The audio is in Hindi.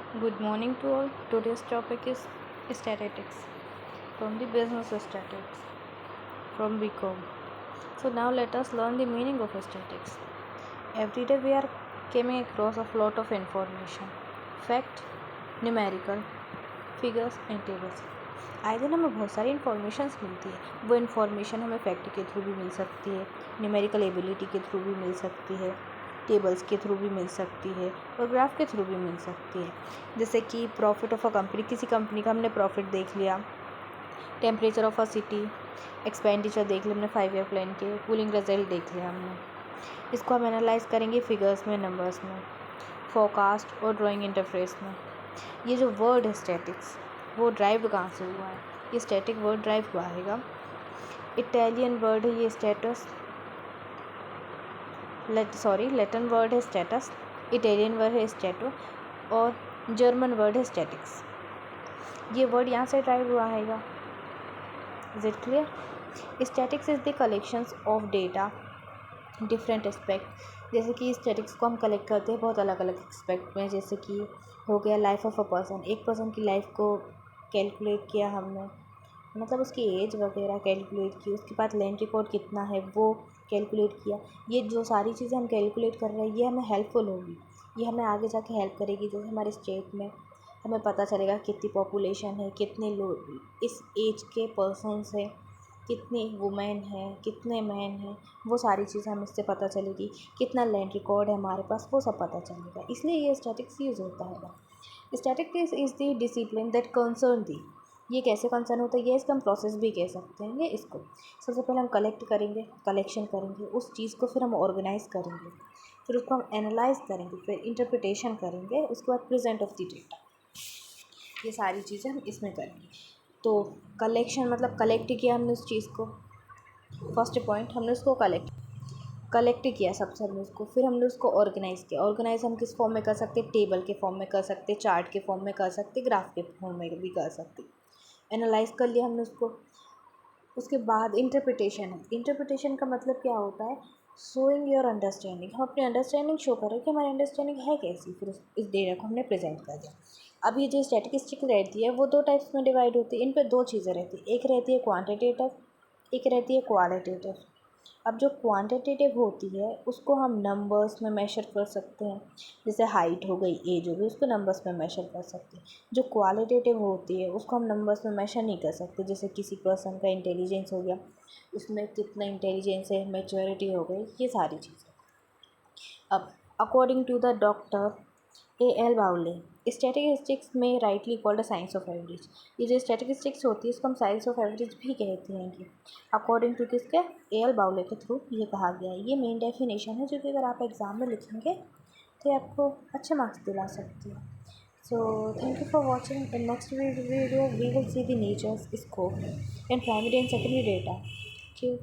Good morning to all. Today's topic is statistics from the business statistics from BCom. So now let us learn the meaning of statistics. Every day we are coming across a lot of information, fact, numerical, figures and tables. आए दिन हमें बहुत सारी इन्फॉर्मेशंस मिलती है। वो इन्फॉर्मेशन हमें फैक्ट के थ्रू भी मिल सकती है, न्यूमेरिकल एबिलिटी के थ्रू भी मिल सकती है, टेबल्स के थ्रू भी मिल सकती है और ग्राफ के थ्रू भी मिल सकती है। जैसे कि प्रॉफिट ऑफ अ कंपनी, किसी कंपनी का हमने प्रॉफिट देख लिया, temperature of a city, expenditure देख लिया हमने 5 ईयर प्लान के, कूलिंग रिजल्ट देख लिया हमने। इसको हम एनालाइज करेंगे फिगर्स में, नंबर्स में, फोरकास्ट और ड्राइंग इंटरफेस में। ये जो वर्ड है स्टैटिक्स, वो ड्राइव कहाँ से हुआ है? ये स्टैटिक वर्ड ड्राइव हुआ है इटालियन वर्ड है ये स्टेटस, लैटिन वर्ड है स्टेटस, इटालियन वर्ड है स्टैटो और जर्मन वर्ड है स्टैटिक्स। ये वर्ड यहाँ से ड्राइव हुआ है। Is it clear? Statics is the collections of data different aspect. जैसे कि स्टैटिक्स को हम कलेक्ट करते हैं बहुत अलग अलग एस्पेक्ट में। जैसे कि हो गया लाइफ ऑफ अ पर्सन, एक पर्सन की लाइफ को कैलकुलेट किया हमने, मतलब उसकी एज वगैरह कैलकुलेट की, उसके बाद लैंड रिकॉर्ड कितना है वो कैलकुलेट किया। ये जो सारी चीज़ें हम कैलकुलेट कर रहे हैं ये हमें हेल्पफुल होगी, ये हमें आगे जाके हेल्प करेगी। जैसे हमारे स्टेट में हमें पता चलेगा कितनी पॉपुलेशन है, कितने लोग इस एज के पर्सनस हैं, कितनी वुमेन है, कितने मैन हैं, वो सारी चीज़ें हमें इससे पता चलेगी। कितना लैंड रिकॉर्ड है हमारे पास, वो सब पता चलेगा। इसलिए ये स्टैटिक्स यूज़ होता है। Statics is the discipline that concern the. ये कैसे कंसर्न होता है? ये इसका हम प्रोसेस भी कह सकते हैं। ये इसको सबसे पहले हम कलेक्शन करेंगे उस चीज़ को, फिर हम ऑर्गेनाइज करेंगे, फिर उसको हम एनालाइज करेंगे, फिर इंटरप्रिटेशन करेंगे, उसके बाद प्रेजेंट ऑफ द डेटा। ये सारी चीज़ें हम इसमें करेंगे। तो कलेक्शन मतलब कलेक्ट किया हमने उस चीज़ को, फर्स्ट पॉइंट हमने उसको कलेक्ट किया सबसे हमने उसको, फिर हमने उसको ऑर्गेनाइज़ किया। ऑर्गेनाइज हम किस फॉर्म में कर सकते? टेबल के फॉर्म में कर सकते, चार्ट के फॉर्म में कर सकते, ग्राफ के फॉर्म में भी कर सकते। एनालाइज कर लिया हमने उसको। उसके बाद इंटरप्रिटेशन है। इंटरप्रिटेशन का मतलब क्या होता है? Showing your understanding. हम अपनी अंडरस्टैंडिंग शो करें कि हमारी अंडरस्टैंडिंग है कैसी, फिर इस डेटा को हमने प्रेजेंट कर दिया। अब ये जो स्टैटिस्टिक रहती है वो दो टाइप्स में डिवाइड होती है। इन पर दो चीज़ें रहती है, एक रहती है क्वांटिटेटिव, एक रहती है क्वालिटेटिव। अब जो क्वांटिटेटिव होती है उसको हम नंबर्स में मेशर कर सकते हैं, जैसे हाइट हो गई, एज हो गई, उसको नंबर्स में मेशर कर सकते हैं। जो क्वालिटेटिव होती है उसको हम नंबर्स में मेशर नहीं कर सकते, जैसे किसी पर्सन का इंटेलिजेंस हो गया, उसमें कितना इंटेलिजेंस है, मैच्योरिटी हो गई, ये सारी चीज़ें। अब according to the doctor A.L. बाउले, स्टैटिस्टिक्स में rightly called science of average. ये जो स्टैटिस्टिक्स होती है इसको हम साइंस ऑफ एवरेज भी कहते हैं कि अकॉर्डिंग टू किसके? A.L. बाउले के थ्रू ये कहा गया है। ये मेन डेफिनेशन है जो कि अगर आप एग्ज़ाम में लिखेंगे तो ये आपको अच्छे मार्क्स दिला सकती है। So thank you for watching. In next video we will see the natures, scope and primary and secondary data. Thank you.